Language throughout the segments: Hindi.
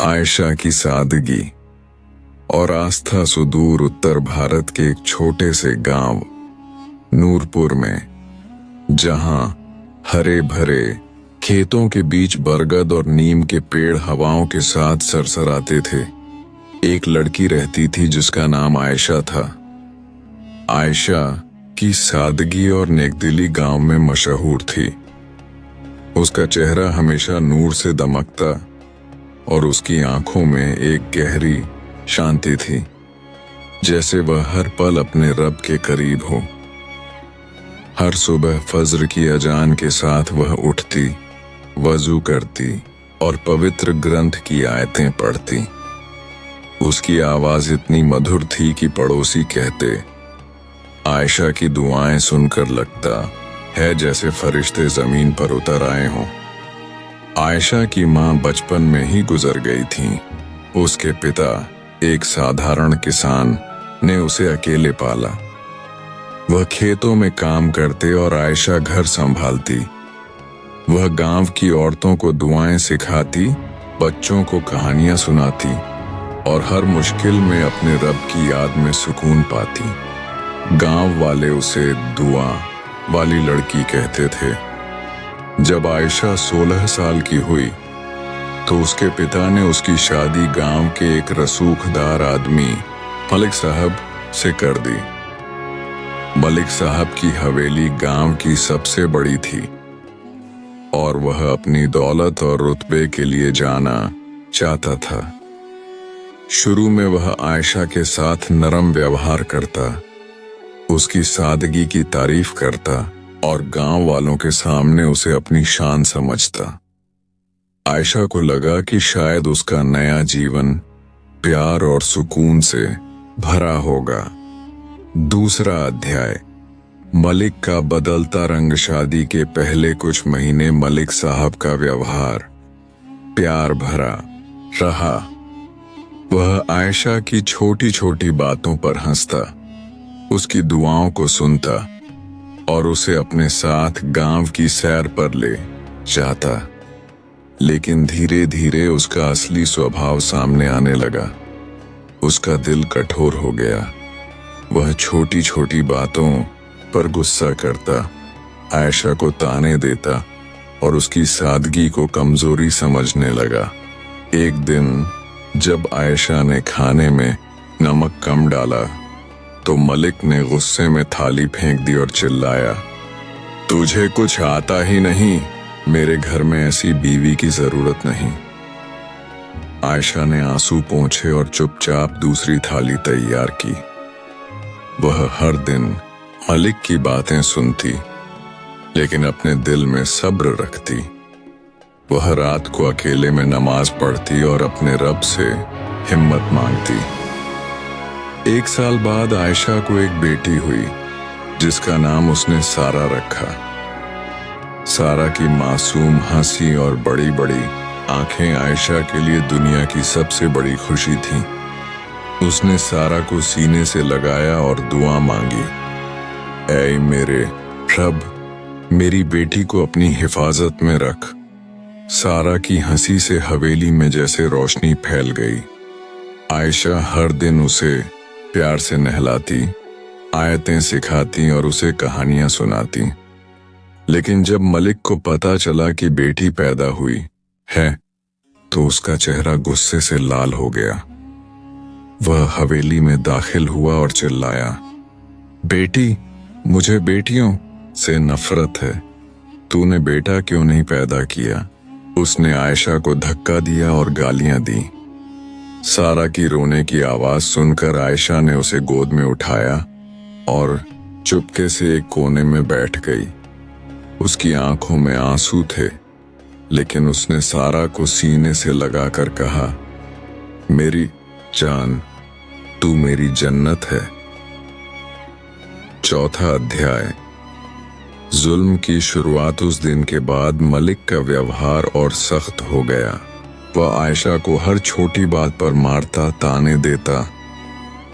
आयशा की सादगी और आस्था सुदूर उत्तर भारत के एक छोटे से गांव नूरपुर में, जहां हरे भरे खेतों के बीच बरगद और नीम के पेड़ हवाओं के साथ सरसराते थे, एक लड़की रहती थी जिसका नाम आयशा था। आयशा की सादगी और नेकदिली गांव में मशहूर थी। उसका चेहरा हमेशा नूर से दमकता और उसकी आंखों में एक गहरी शांति थी, जैसे वह हर पल अपने रब के करीब हो। हर सुबह फज्र की अजान के साथ वह उठती, वजू करती और पवित्र ग्रंथ की आयतें पढ़ती। उसकी आवाज इतनी मधुर थी कि पड़ोसी कहते, आयशा की दुआएं सुनकर लगता है जैसे फरिश्ते जमीन पर उतर आए हों। आयशा की मां बचपन में ही गुजर गई थी। उसके पिता, एक साधारण किसान, ने उसे अकेले पाला। वह खेतों में काम करते और आयशा घर संभालती। वह गांव की औरतों को दुआएं सिखाती, बच्चों को कहानियां सुनाती और हर मुश्किल में अपने रब की याद में सुकून पाती। गांव वाले उसे दुआ वाली लड़की कहते थे। जब आयशा 16 साल की हुई तो उसके पिता ने उसकी शादी गांव के एक रसूखदार आदमी मलिक साहब से कर दी। मलिक साहब की हवेली गांव की सबसे बड़ी थी और वह अपनी दौलत और रुतबे के लिए जाना चाहता था। शुरू में वह आयशा के साथ नरम व्यवहार करता, उसकी सादगी की तारीफ करता और गांव वालों के सामने उसे अपनी शान समझता। आयशा को लगा कि शायद उसका नया जीवन प्यार और सुकून से भरा होगा। दूसरा अध्याय, मलिक का बदलता रंग। शादी के पहले कुछ महीने मलिक साहब का व्यवहार प्यार भरा रहा। वह आयशा की छोटी छोटी बातों पर हंसता, उसकी दुआओं को सुनता और उसे अपने साथ गांव की सैर पर ले जाता। लेकिन धीरे धीरे उसका असली स्वभाव सामने आने लगा। उसका दिल कठोर हो गया। वह छोटी छोटी बातों पर गुस्सा करता, आयशा को ताने देता और उसकी सादगी को कमजोरी समझने लगा। एक दिन जब आयशा ने खाने में नमक कम डाला तो मलिक ने गुस्से में थाली फेंक दी और चिल्लाया, तुझे कुछ आता ही नहीं, मेरे घर में ऐसी बीवी की जरूरत नहीं। आयशा ने आंसू पोंछे और चुपचाप दूसरी थाली तैयार की। वह हर दिन मलिक की बातें सुनती, लेकिन अपने दिल में सब्र रखती। वह रात को अकेले में नमाज पढ़ती और अपने रब से हिम्मत मांगती। एक साल बाद आयशा को एक बेटी हुई, जिसका नाम उसने सारा रखा। सारा की मासूम हंसी और बड़ी बड़ी आंखें आयशा के लिए दुनिया की सबसे बड़ी खुशी थी। उसने सारा को सीने से लगाया और दुआ मांगी, ऐ मेरे रब, मेरी बेटी को अपनी हिफाजत में रख। सारा की हंसी से हवेली में जैसे रोशनी फैल गई। आयशा हर दिन उसे प्यार से नहलाती, आयतें सिखाती और उसे कहानियां सुनाती। लेकिन जब मलिक को पता चला कि बेटी पैदा हुई है तो उसका चेहरा गुस्से से लाल हो गया। वह हवेली में दाखिल हुआ और चिल्लाया, बेटी, मुझे बेटियों से नफरत है, तूने बेटा क्यों नहीं पैदा किया? उसने आयशा को धक्का दिया और गालियां दी। सारा की रोने की आवाज सुनकर आयशा ने उसे गोद में उठाया और चुपके से एक कोने में बैठ गई। उसकी आंखों में आंसू थे, लेकिन उसने सारा को सीने से लगाकर कहा, मेरी जान, तू मेरी जन्नत है। चौथा अध्याय, जुल्म की शुरुआत। उस दिन के बाद मलिक का व्यवहार और सख्त हो गया। वह आयशा को हर छोटी बात पर मारता, ताने देता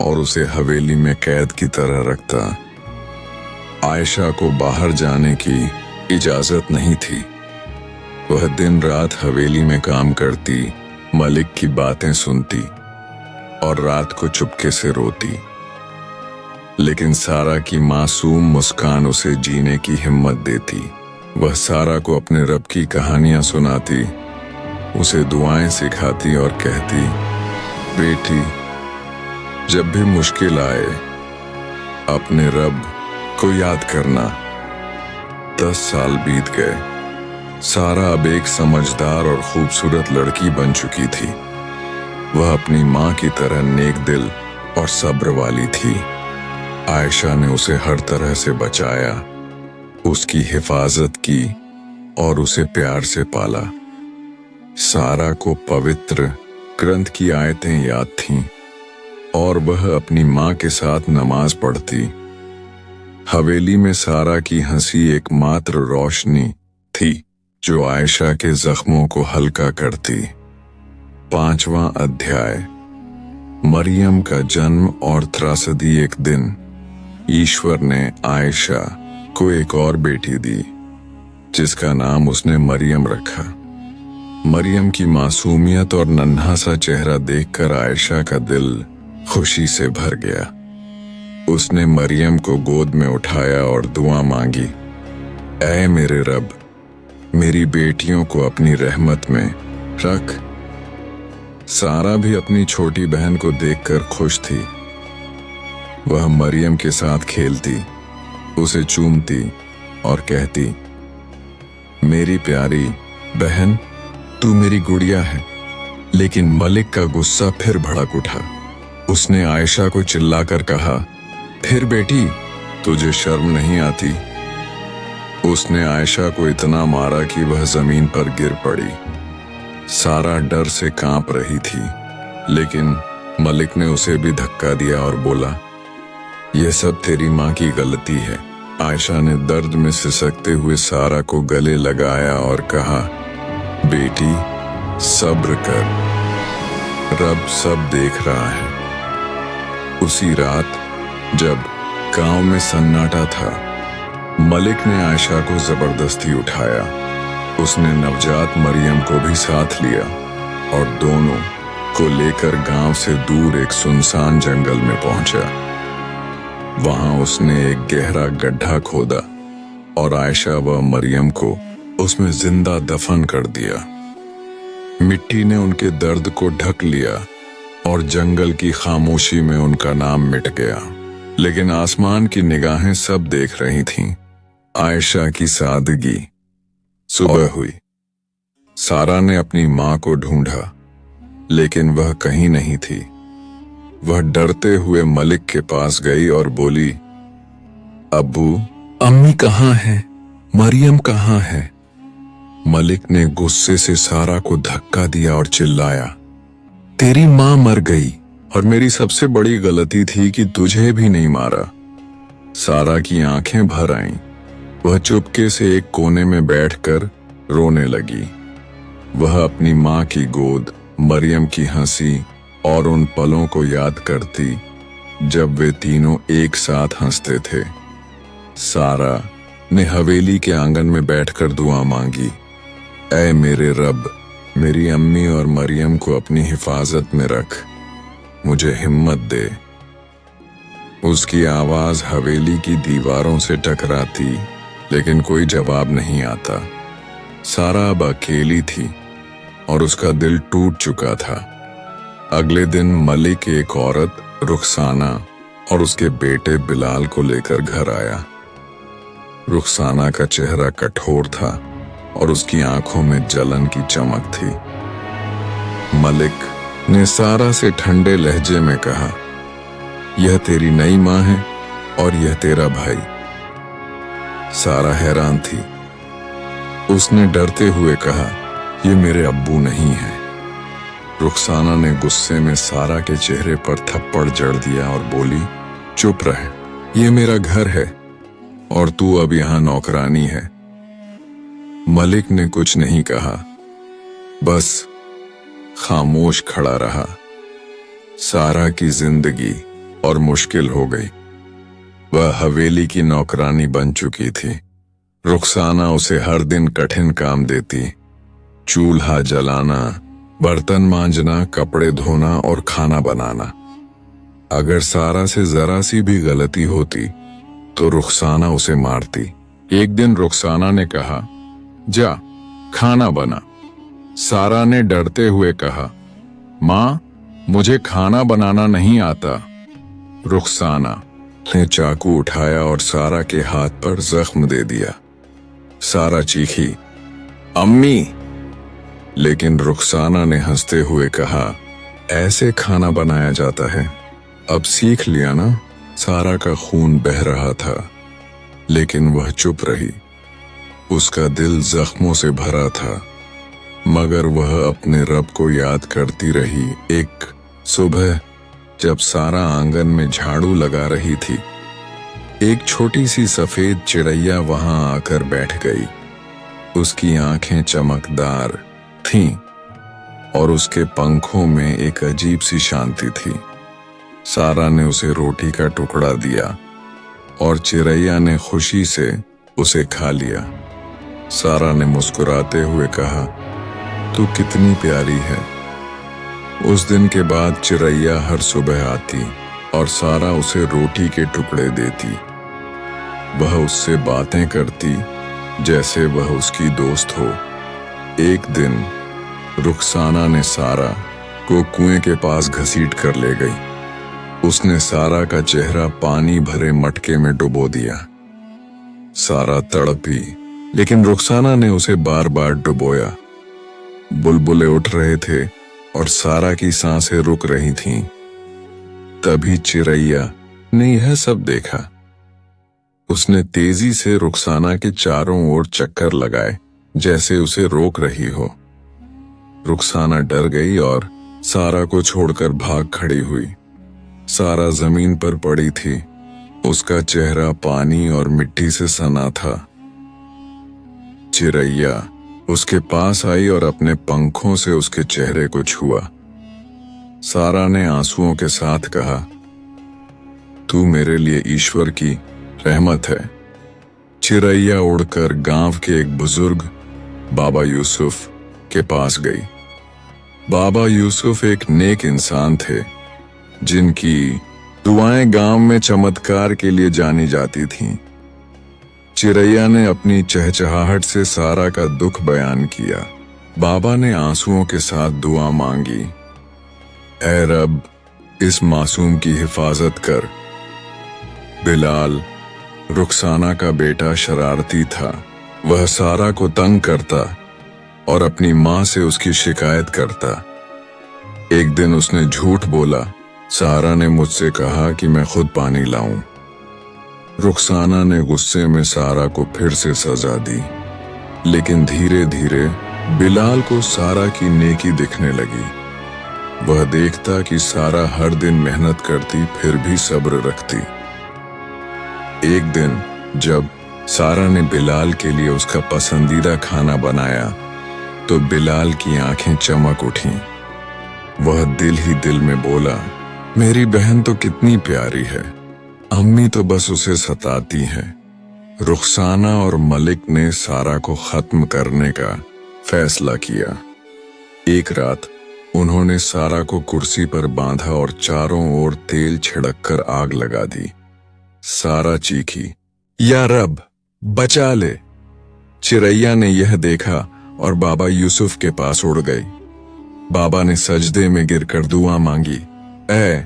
और उसे हवेली में कैद की तरह रखता। आयशा को बाहर जाने की इजाजत नहीं थी। वह दिन रात हवेली में काम करती, मलिक की बातें सुनती और रात को चुपके से रोती। लेकिन सारा की मासूम मुस्कान उसे जीने की हिम्मत देती। वह सारा को अपने रब की कहानियां सुनाती, उसे दुआएं सिखाती और कहती, बेटी, जब भी मुश्किल आए अपने रब को याद करना। 10 साल बीत गए। सारा अब एक समझदार और खूबसूरत लड़की बन चुकी थी। वह अपनी माँ की तरह नेक दिल और सब्र वाली थी। आयशा ने उसे हर तरह से बचाया, उसकी हिफाजत की और उसे प्यार से पाला। सारा को पवित्र ग्रंथ की आयतें याद थीं और वह अपनी माँ के साथ नमाज पढ़ती। हवेली में सारा की हंसी एकमात्र रोशनी थी जो आयशा के जख्मों को हल्का करती। 5वां अध्याय। मरियम का जन्म और त्रासदी। एक दिन ईश्वर ने आयशा को एक और बेटी दी, जिसका नाम उसने मरियम रखा। मरियम की मासूमियत और नन्हा सा चेहरा देखकर आयशा का दिल खुशी से भर गया। उसने मरियम को गोद में उठाया और दुआ मांगी, ऐ मेरे रब, मेरी बेटियों को अपनी रहमत में रख। सारा भी अपनी छोटी बहन को देखकर खुश थी। वह मरियम के साथ खेलती, उसे चूमती और कहती, मेरी प्यारी बहन, तू मेरी गुड़िया है। लेकिन मलिक का गुस्सा फिर भड़क उठा। उसने आयशा को चिल्लाकर कहा, फिर बेटी, तुझे शर्म नहीं आती? उसने आयशा को इतना मारा कि वह जमीन पर गिर पड़ी। सारा डर से कांप रही थी, लेकिन मलिक ने उसे भी धक्का दिया और बोला, यह सब तेरी माँ की गलती है। आयशा ने दर्द में सिसकते हुए सारा को गले लगाया और कहा, बेटी, सब्र कर, रब सब देख रहा है। उसी रात जब गांव में सन्नाटा था, मलिक ने आयशा को जबरदस्ती उठाया। उसने नवजात मरियम को भी साथ लिया और दोनों को लेकर गांव से दूर एक सुनसान जंगल में पहुंचा। वहां उसने एक गहरा गड्ढा खोदा और आयशा व मरियम को उसमें जिंदा दफन कर दिया। मिट्टी ने उनके दर्द को ढक लिया और जंगल की खामोशी में उनका नाम मिट गया। लेकिन आसमान की निगाहें सब देख रही थीं। आयशा की सादगी। सुबह हुई। सारा ने अपनी माँ को ढूंढा, लेकिन वह कहीं नहीं थी। वह डरते हुए मलिक के पास गई और बोली, अब्बू, अम्मी कहाँ हैं? मरियम कहाँ है? मलिक ने गुस्से से सारा को धक्का दिया और चिल्लाया, तेरी माँ मर गई और मेरी सबसे बड़ी गलती थी कि तुझे भी नहीं मारा। सारा की आंखें भर आईं। वह चुपके से एक कोने में बैठकर रोने लगी। वह अपनी माँ की गोद, मरियम की हंसी और उन पलों को याद करती जब वे तीनों एक साथ हंसते थे। सारा ने हवेली के आंगन में बैठकर दुआ मांगी, ऐ मेरे रब, मेरी अम्मी और मरियम को अपनी हिफाजत में रख, मुझे हिम्मत दे। उसकी आवाज हवेली की दीवारों से टकराती, लेकिन कोई जवाब नहीं आता। सारा अब अकेली थी और उसका दिल टूट चुका था। अगले दिन मलिक एक औरत रुखसाना और उसके बेटे बिलाल को लेकर घर आया। रुखसाना का चेहरा कठोर था और उसकी आंखों में जलन की चमक थी। मलिक ने सारा से ठंडे लहजे में कहा, यह तेरी नई माँ है और यह तेरा भाई। सारा हैरान थी। उसने डरते हुए कहा, ये मेरे अब्बू नहीं है। रुखसाना ने गुस्से में सारा के चेहरे पर थप्पड़ जड़ दिया और बोली, चुप रह, ये मेरा घर है और तू अब यहां नौकरानी है। मलिक ने कुछ नहीं कहा, बस खामोश खड़ा रहा। सारा की जिंदगी और मुश्किल हो गई। वह हवेली की नौकरानी बन चुकी थी। रुखसाना उसे हर दिन कठिन काम देती, चूल्हा जलाना, बर्तन मांजना, कपड़े धोना और खाना बनाना। अगर सारा से जरा सी भी गलती होती तो रुखसाना उसे मारती। एक दिन रुखसाना ने कहा, जा खाना बना। सारा ने डरते हुए कहा, माँ मुझे खाना बनाना नहीं आता। रुखसाना ने चाकू उठाया और सारा के हाथ पर जख्म दे दिया। सारा चीखी, अम्मी। लेकिन रुखसाना ने हंसते हुए कहा, ऐसे खाना बनाया जाता है, अब सीख लिया ना। सारा का खून बह रहा था, लेकिन वह चुप रही। उसका दिल जख्मों से भरा था, मगर वह अपने रब को याद करती रही। एक सुबह जब सारा आंगन में झाड़ू लगा रही थी, एक छोटी सी सफेद चिड़ैया वहां आकर बैठ गई। उसकी आंखें चमकदार थीं और उसके पंखों में एक अजीब सी शांति थी। सारा ने उसे रोटी का टुकड़ा दिया और चिड़ैया ने खुशी से उसे खा लिया। सारा ने मुस्कुराते हुए कहा, तू कितनी प्यारी है। उस दिन के बाद चिड़ैया हर सुबह आती और सारा उसे रोटी के टुकड़े देती। वह उससे बातें करती जैसे वह उसकी दोस्त हो। एक दिन रुखसाना ने सारा को कुएं के पास घसीट कर ले गई। उसने सारा का चेहरा पानी भरे मटके में डुबो दिया। सारा तड़पी, लेकिन रुखसाना ने उसे बार बार डुबोया। बुलबुले उठ रहे थे और सारा की सांसें रुक रही थीं। तभी चिड़ैया ने यह सब देखा। उसने तेजी से रुखसाना के चारों ओर चक्कर लगाए, जैसे उसे रोक रही हो। रुखसाना डर गई और सारा को छोड़कर भाग खड़ी हुई। सारा जमीन पर पड़ी थी। उसका चेहरा पानी और मिट्टी से सना था। चिड़ैया उसके पास आई और अपने पंखों से उसके चेहरे को छुआ। सारा ने आंसुओं के साथ कहा, तू मेरे लिए ईश्वर की रहमत है। चिड़ैया उड़कर गांव के एक बुजुर्ग बाबा यूसुफ के पास गई। बाबा यूसुफ एक नेक इंसान थे, जिनकी दुआएं गांव में चमत्कार के लिए जानी जाती थीं। चिड़ैया ने अपनी चहचहाहट से सारा का दुख बयान किया। बाबा ने आंसुओं के साथ दुआ मांगी, ऐ रब, इस मासूम की हिफाजत कर। बिलाल रुखसाना का बेटा शरारती था। वह सारा को तंग करता और अपनी मां से उसकी शिकायत करता। एक दिन उसने झूठ बोला। सारा ने मुझसे कहा कि मैं खुद पानी लाऊं। रुखसाना ने गुस्से में सारा को फिर से सजा दी, लेकिन धीरे धीरे बिलाल को सारा की नेकी दिखने लगी। वह देखता कि सारा हर दिन मेहनत करती, फिर भी सब्र रखती। एक दिन जब सारा ने बिलाल के लिए उसका पसंदीदा खाना बनाया, तो बिलाल की आंखें चमक उठीं। वह दिल ही दिल में बोला, मेरी बहन तो कितनी प्यारी है, अम्मी तो बस उसे सताती है। रुखसाना और मलिक ने सारा को खत्म करने का फैसला किया। एक रात उन्होंने सारा को कुर्सी पर बांधा और चारों ओर तेल छिड़ककर आग लगा दी। सारा चीखी, या रब, बचा ले। चिड़ैया ने यह देखा और बाबा यूसुफ के पास उड़ गई। बाबा ने सजदे में गिरकर दुआ मांगी, ऐ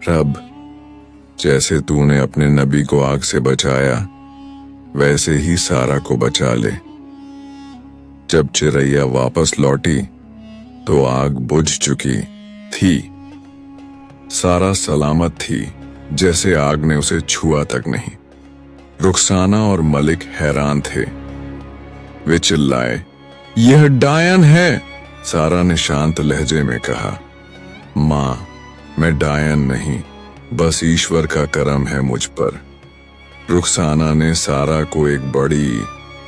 रब, जैसे तूने अपने नबी को आग से बचाया, वैसे ही सारा को बचा ले। जब चिड़ैया वापस लौटी तो आग बुझ चुकी थी। सारा सलामत थी, जैसे आग ने उसे छुआ तक नहीं। रुखसाना और मलिक हैरान थे। वे चिल्लाए, यह डायन है। सारा ने शांत लहजे में कहा, मां, मैं डायन नहीं, बस ईश्वर का करम है मुझ पर। रुखसाना ने सारा को एक बड़ी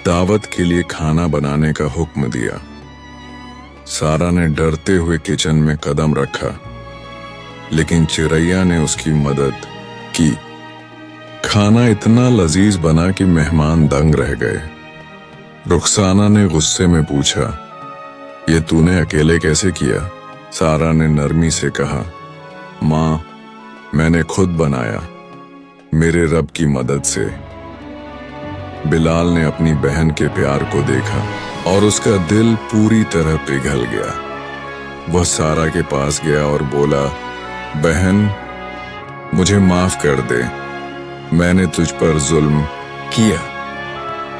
दावत के लिए खाना बनाने का हुक्म दिया। सारा ने डरते हुए किचन में कदम रखा, लेकिन चिड़ैया ने उसकी मदद की। खाना इतना लजीज बना कि मेहमान दंग रह गए। रुखसाना ने गुस्से में पूछा, ये तूने अकेले कैसे किया? सारा ने नरमी से कहा, माँ, मैंने खुद बनाया, मेरे रब की मदद से। बिलाल ने अपनी बहन के प्यार को देखा और उसका दिल पूरी तरह पिघल गया। वह सारा के पास गया और बोला, बहन, मुझे माफ कर दे, मैंने तुझ पर जुल्म किया।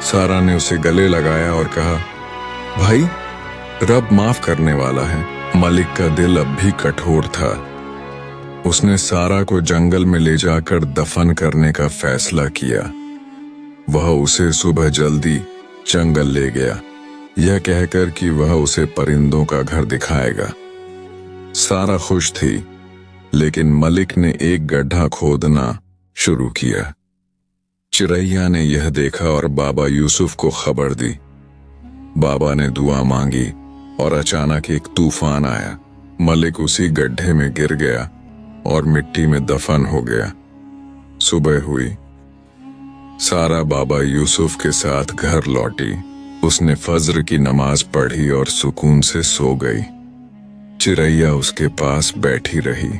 सारा ने उसे गले लगाया और कहा, भाई, रब माफ करने वाला है। मलिक का दिल अब भी कठोर था। उसने सारा को जंगल में ले जाकर दफन करने का फैसला किया। वह उसे सुबह जल्दी जंगल ले गया, यह कहकर कि वह उसे परिंदों का घर दिखाएगा। सारा खुश थी, लेकिन मलिक ने एक गड्ढा खोदना शुरू किया। चिरैया ने यह देखा और बाबा यूसुफ को खबर दी। बाबा ने दुआ मांगी और अचानक एक तूफान आया। मलिक उसी गड्ढे में गिर गया और मिट्टी में दफन हो गया। सुबह हुई। सारा बाबा यूसुफ के साथ घर लौटी। उसने फज्र की नमाज पढ़ी और सुकून से सो गई। चिरैया उसके पास बैठी रही।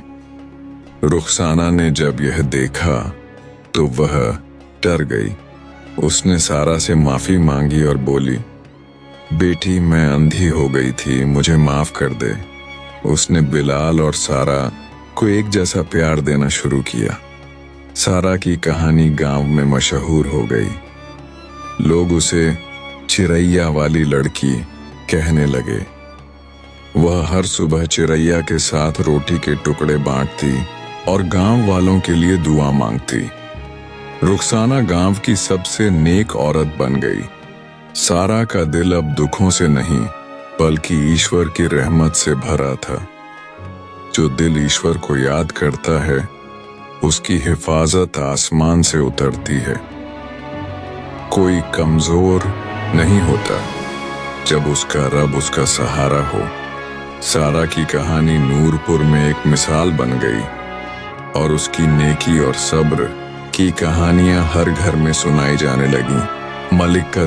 रुखसाना ने जब यह देखा तो वह डर गई। उसने सारा से माफी मांगी और बोली, बेटी, मैं अंधी हो गई थी, मुझे माफ कर दे। उसने बिलाल और सारा को एक जैसा प्यार देना शुरू किया। सारा की कहानी गांव में मशहूर हो गई। लोग उसे चिरैया वाली लड़की कहने लगे। वह हर सुबह चिरैया के साथ रोटी के टुकड़े बांटती और गांव वालों के लिए दुआ मांगती। रुखसाना गांव की सबसे नेक औरत बन गई। सारा का दिल अब दुखों से नहीं बल्कि ईश्वर की रहमत से भरा था। जो दिल ईश्वर को याद करता है, उसकी हिफाजत आसमान से उतरती है। कोई कमजोर नहीं होता जब उसका रब उसका सहारा हो। सारा की कहानी नूरपुर में एक मिसाल बन गई और उसकी नेकी और सब्र की कहानियां हर घर में सुनाई जाने लगी। मलिक का